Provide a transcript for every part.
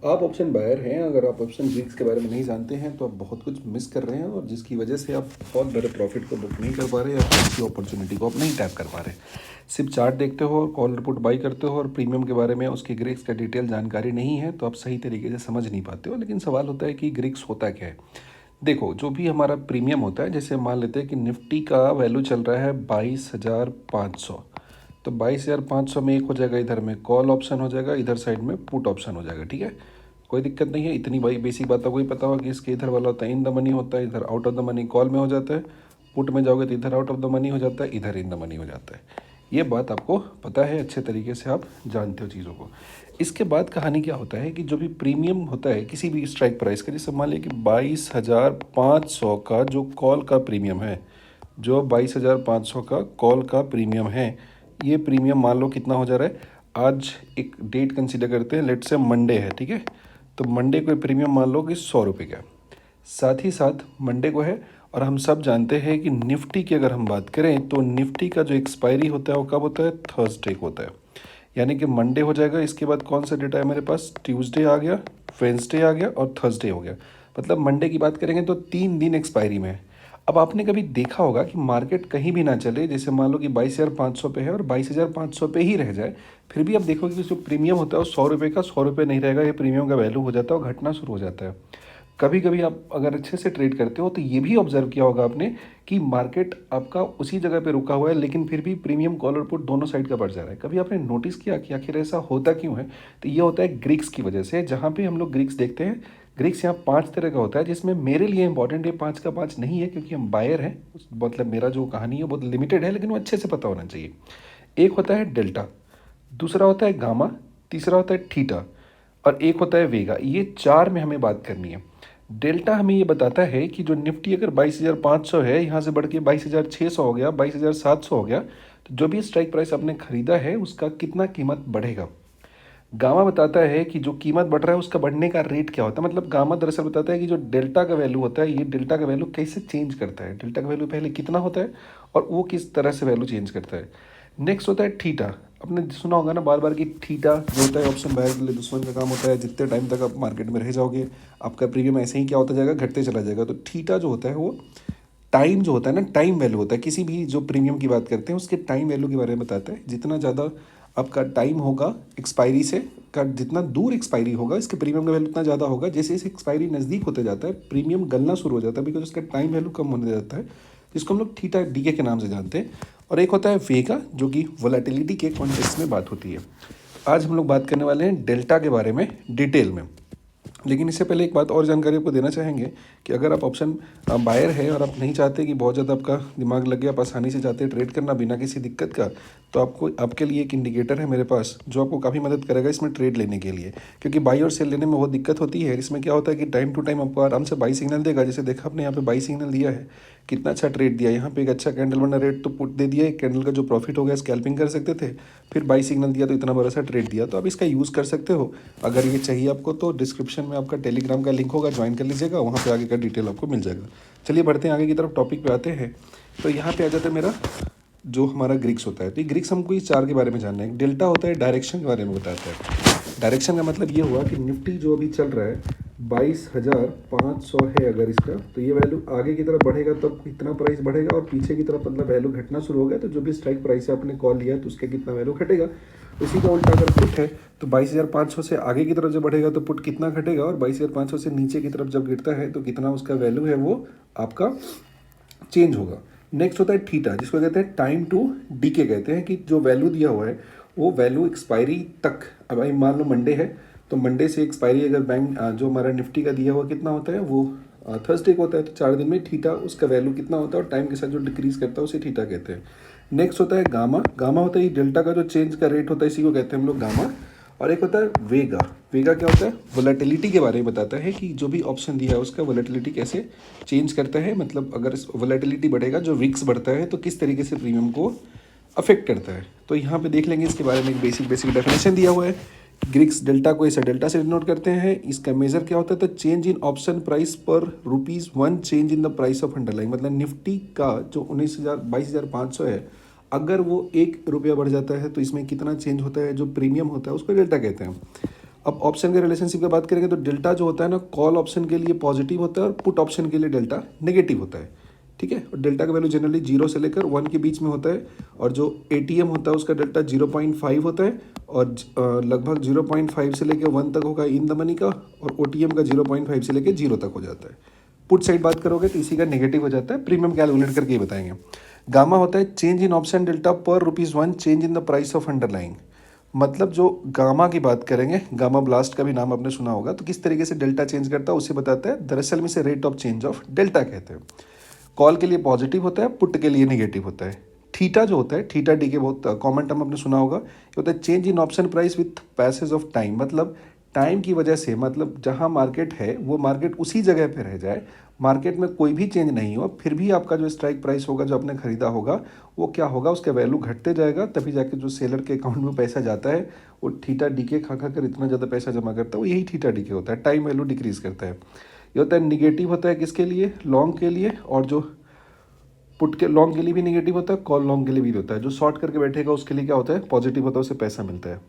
आप option buyer हैं, अगर आप ऑप्शन ग्रीक्स के बारे में नहीं जानते हैं तो आप बहुत कुछ मिस कर रहे हैं, और जिसकी वजह से आप बहुत बड़े प्रॉफिट को बुक नहीं कर पा रहे या किसी अपॉर्चुनिटी को आप नहीं टैप कर पा रहे। सिर्फ चार्ट देखते हो, कॉल रिपोर्ट बाई करते हो और प्रीमियम के बारे में उसकी ग्रीक्स का डिटेल जानकारी नहीं है, तो आप सही तरीके से समझ नहीं पाते हो। लेकिन सवाल होता है कि ग्रीक्स होता क्या है। देखो, जो भी हमारा प्रीमियम होता है, जैसे मान लेते हैं कि निफ्टी का वैल्यू चल रहा है 22,500, तो 22,500 में एक हो जाएगा, इधर में कॉल ऑप्शन हो जाएगा, इधर साइड में पुट ऑप्शन हो जाएगा। ठीक है, कोई दिक्कत नहीं है। इतनी भाई बेसिक बात आपको ही पता होगा कि इसके इधर वाला होता है इन द मनी होता है, इधर out of the money call में हो जाता है। पुट में जाओगे तो इधर आउट ऑफ द मनी हो जाता है, इधर इन द मनी हो जाता है। ये बात आपको पता है, अच्छे तरीके से आप जानते हो चीज़ों को। इसके बाद कहानी क्या होता है कि जो भी प्रीमियम होता है किसी भी स्ट्राइक प्राइस का, जैसे मान लिया कि 22,500 का जो कॉल का प्रीमियम है, जो 22,500 का कॉल का प्रीमियम है, ये प्रीमियम मान लो कितना हो जा रहा है। आज एक डेट कंसीडर करते हैं, लेट से मंडे है, ठीक है। तो मंडे को प्रीमियम मान लो कि 100 रुपये का। साथ ही साथ मंडे को है, और हम सब जानते हैं कि निफ्टी की अगर हम बात करें तो निफ्टी का जो एक्सपायरी होता है वो कब होता है, थर्सडे को होता है। यानी कि मंडे हो जाएगा, इसके बाद कौन सा डेटा है मेरे पास, ट्यूसडे आ गया, वेंसडे आ गया और थर्सडे हो गया। मतलब मंडे की बात करेंगे तो 3 दिन एक्सपायरी में है। अब आपने कभी देखा होगा कि मार्केट कहीं भी ना चले, जैसे मान लो कि 22,500 पे है और 22,500 पे ही रह जाए, फिर भी आप देखोगे कि जो प्रीमियम होता है वो 100 रुपये का 100 रुपये नहीं रहेगा, ये प्रीमियम का वैल्यू हो जाता है और घटना शुरू हो जाता है। कभी कभी आप अगर अच्छे से ट्रेड करते हो तो ये भी ऑब्जर्व किया होगा आपने कि मार्केट आपका उसी जगह पे रुका हुआ है, लेकिन फिर भी प्रीमियम कॉल और पुट दोनों साइड का बढ़ जा रहा है। कभी आपने नोटिस किया कि आखिर ऐसा होता क्यों है? तो ये होता है ग्रीक्स की वजह से। जहाँ पे हम लोग ग्रीक्स देखते हैं, ग्रीक्स यहाँ 5 तरह का होता है, जिसमें मेरे लिए इंपॉर्टेंट ये 5 का 5 नहीं है, क्योंकि हम बायर हैं। मतलब मेरा जो कहानी है बहुत लिमिटेड है, लेकिन वो अच्छे से पता होना चाहिए। एक होता है डेल्टा, दूसरा होता है गामा, तीसरा होता है थीटा, और एक होता है वेगा। ये 4 में हमें बात करनी है। डेल्टा हमें ये बताता है कि जो निफ्टी अगर 22,500 है, यहाँ से बढ़ के 22,600 हो गया, 22,700 हो गया, तो जो भी स्ट्राइक प्राइस आपने खरीदा है उसका कितना कीमत बढ़ेगा। गामा बताता है कि जो कीमत बढ़ रहा है उसका बढ़ने का रेट क्या होता है। मतलब गामा दरअसल बताता है कि जो डेल्टा का वैल्यू होता है, ये डेल्टा का वैल्यू कैसे चेंज करता है, डेल्टा का वैल्यू पहले कितना होता है और वो किस तरह से वैल्यू चेंज करता है। नेक्स्ट होता है थीटा। आपने सुना होगा ना बार बार कि थीटा जो होता है ऑप्शन बायर के लिए दुश्मन का काम होता है। जितने टाइम तक आप मार्केट में रह जाओगे, आपका प्रीमियम ऐसे ही क्या होता जाएगा, घटते चला जाएगा। तो थीटा जो होता है वो टाइम जो होता है ना, टाइम वैल्यू होता है। किसी भी जो प्रीमियम की बात करते हैं उसके टाइम वैल्यू के बारे में बताता है। जितना ज़्यादा आपका टाइम होगा एक्सपायरी से, का जितना दूर एक्सपायरी होगा, इसके प्रीमियम का वैल्यू उतना ज़्यादा होगा। जैसे जैसे एक्सपायरी नज़दीक होते जाता है, प्रीमियम गलना शुरू हो जाता है, बिकॉज उसका टाइम वैल्यू कम होने जाता है, जिसको हम लोग थीटा डीके के नाम से जानते हैं। और एक होता है वेगा, जो कि वोलेटिलिटी के कॉन्टेक्स्ट में बात होती है। आज हम लोग बात करने वाले हैं डेल्टा के बारे में डिटेल में। लेकिन इससे पहले एक बात और जानकारी आपको देना चाहेंगे कि अगर आप ऑप्शन बायर है और आप नहीं चाहते कि बहुत ज़्यादा आपका दिमाग लग गया, आप आसानी से चाहते हैं ट्रेड करना बिना किसी दिक्कत का, तो आपको आपके लिए एक इंडिकेटर है मेरे पास जो आपको काफ़ी मदद करेगा इसमें ट्रेड लेने के लिए। क्योंकि बाई और सेल लेने में बहुत दिक्कत होती है। इसमें क्या होता है कि टाइम टू टाइम आपको आराम से बाई सिग्नल देगा। जैसे देखा आपने यहाँ पे बाई सिग्नल दिया है, कितना अच्छा ट्रेड दिया। यहाँ पे एक अच्छा कैंडल बना, रेट तो पुट दे दिया, एक कैंडल का जो प्रॉफिट हो गया स्कैल्पिंग कर सकते थे, फिर बाई सिग्नल दिया तो इतना बड़ा सा ट्रेड दिया। तो आप इसका यूज़ कर सकते हो। अगर ये चाहिए आपको तो डिस्क्रिप्शन में आपका टेलीग्राम का लिंक होगा, ज्वाइन कर लीजिएगा, वहाँ पे आगे का डिटेल आपको मिल जाएगा। चलिए बढ़ते हैं आगे की तरफ, टॉपिक पे आते हैं। तो यहाँ पे आ जाता है मेरा जो हमारा ग्रीक्स होता है। तो ये ग्रीक्स हमको इस 4 के बारे में जानना है। डेल्टा होता है डायरेक्शन के बारे में बताता है। डायरेक्शन का मतलब ये हुआ कि निफ्टी जो अभी चल रहा है 22,500 है, अगर इसका तो ये वैल्यू आगे की तरफ बढ़ेगा तब कितना प्राइस बढ़ेगा, और पीछे की तरफ मतलब वैल्यू घटना शुरू हो गया तो जो भी स्ट्राइक प्राइस है आपने कॉल लिया तो उसका कितना वैल्यू घटेगा। इसी का उल्टा अगर पुट है तो 22,500 से आगे की तरफ जब बढ़ेगा तो पुट कितना घटेगा, और 22,500 से नीचे की तरफ जब गिरता है तो कितना उसका वैल्यू है वो आपका चेंज होगा। नेक्स्ट होता है थीटा, जिसको कहते हैं टाइम टू डीके। कहते हैं कि जो वैल्यू दिया हुआ है वो वैल्यू एक्सपायरी तक, अब भाई मान लो मंडे है तो मंडे से एक्सपायरी अगर बैंक जो हमारा निफ्टी का दिया हुआ कितना होता है वो थर्सडे को होता है, तो 4 दिन में थीटा उसका वैल्यू कितना होता है और टाइम के साथ जो डिक्रीज करता है उसे थीटा कहते हैं। नेक्स्ट होता है गामा। गामा होता है डेल्टा का जो चेंज का रेट होता है, इसी को कहते हैं हम लोग गामा। और एक होता है वेगा। वेगा क्या होता है, वोलेटिलिटी के बारे में बताता है कि जो भी ऑप्शन दिया है उसका वोलेटिलिटी कैसे चेंज करता है। मतलब अगर वोलेटिलिटी बढ़ेगा, जो विक्स बढ़ता है, तो किस तरीके से प्रीमियम को अफेक्ट करता है। तो यहाँ पे देख लेंगे इसके बारे में एक बेसिक डेफिनेशन दिया हुआ है। ग्रीक्स डेल्टा को ऐसा डेल्टा से डिनोट करते हैं। इसका मेजर क्या होता है, तो चेंज इन ऑप्शन प्राइस पर ₹1 change in the price of underline. मतलब निफ्टी का जो 22,500 है, अगर वो ₹1 बढ़ जाता है तो इसमें कितना चेंज होता है, जो प्रीमियम होता है उसको डेल्टा कहते हैं। अब ऑप्शन के रिलेशनशिप की बात करेंगे तो डेल्टा जो होता है ना, कॉल ऑप्शन के लिए पॉजिटिव होता है और पुट ऑप्शन के लिए डेल्टा नेगेटिव होता है। ठीक है, और डेल्टा का वैल्यू जनरली 0 से लेकर 1 के बीच में होता है, और जो एटीएम होता है उसका डेल्टा 0.5 होता है, और लगभग 0.5 से लेकर 1 तक होगा इन द मनी का, और ओटीएम का 0.5 से लेकर 0 तक हो जाता है। पुट साइड बात करोगे तो इसी का नेगेटिव हो जाता है, प्रीमियम कैलकुलेट करके ही बताएंगे। गामा होता है चेंज इन ऑप्शन डेल्टा पर ₹1 change in the price of underlying. मतलब जो गामा की बात करेंगे, गामा ब्लास्ट का भी नाम आपने सुना होगा, तो किस तरीके से डेल्टा चेंज करता है उसे बताता है, दरअसल में से rate of change of delta कहते हैं। कॉल के लिए पॉजिटिव होता है, पुट के लिए नेगेटिव होता है। थीटा जो होता है, थीटा डी के बहुत कॉमन टर्म आपने सुना होगा, ये होता है change in option price with passage of time. मतलब टाइम की वजह से, मतलब जहाँ मार्केट है वो मार्केट उसी जगह पे रह जाए, मार्केट में कोई भी चेंज नहीं हो, फिर भी आपका जो स्ट्राइक प्राइस होगा जो आपने खरीदा होगा वो क्या होगा, उसका वैल्यू घटते जाएगा, तभी जाके जो सेलर के अकाउंट में पैसा जाता है वो थीटा डी के खा कर इतना ज़्यादा पैसा जमा करता है, वो यही थीटा डी के होता है, टाइम वैल्यू डिक्रीज करता है। ये होता है निगेटिव होता है किसके लिए, लॉन्ग के लिए, और जो पुट के लॉन्ग के लिए भी नेगेटिव होता है, कॉल लॉन्ग के लिए भी होता है। जो शॉर्ट करके बैठेगा उसके लिए क्या होता है, पॉजिटिव होता है, उसे पैसा मिलता है।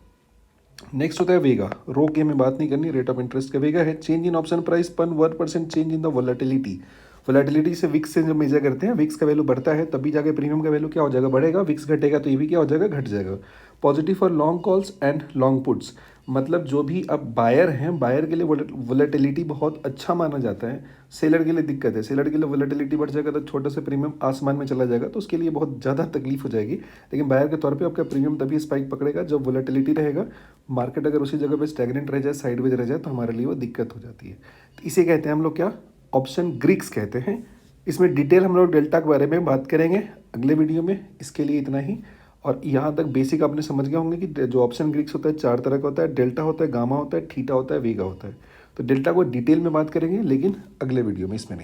नेक्स्ट होता है वेगा, रो के में बात नहीं करनी, रेट ऑफ इंटरेस्ट का वेगा है चेंज इन ऑप्शन प्राइस पर 1% change in the volatility. Volatility से विक्स से जब मेजर करते हैं, विक्स का वैल्यू बढ़ता है तभी जाके प्रीमियम का वैल्यू क्या हो जाएगा, बढ़ेगा, विक्स घटेगा तो ये भी क्या हो जाएगा, घट जाएगा। Positive for long calls and long puts, मतलब जो भी अब बायर हैं, बायर के लिए वोलेटिलिटी बहुत अच्छा माना जाता है, सेलर के लिए दिक्कत है, सेलर के लिए वोलेटिलिटी बढ़ जाएगा तो छोटा सा प्रीमियम आसमान में चला जाएगा, तो उसके लिए बहुत ज़्यादा तकलीफ हो जाएगी। लेकिन बायर के तौर पे आपका प्रीमियम तभी स्पाइक पकड़ेगा जब वोलेटिलिटी रहेगा, मार्केट अगर उसी जगह पे स्टैग्नेंट रह जाए, साइडवेज रह जाए, तो हमारे लिए वो दिक्कत हो जाती है। तो इसे कहते हैं हम लोग क्या, ऑप्शन ग्रीक्स कहते हैं। इसमें डिटेल हम लोग डेल्टा के बारे में बात करेंगे अगले वीडियो में, इसके लिए इतना ही। और यहाँ तक बेसिक आपने समझ गए होंगे कि जो ऑप्शन ग्रीक्स होता है 4 तरह का होता है, डेल्टा होता है, गामा होता है, थीटा होता है, वेगा होता है। तो डेल्टा को डिटेल में बात करेंगे लेकिन अगले वीडियो में, इसमें नहीं।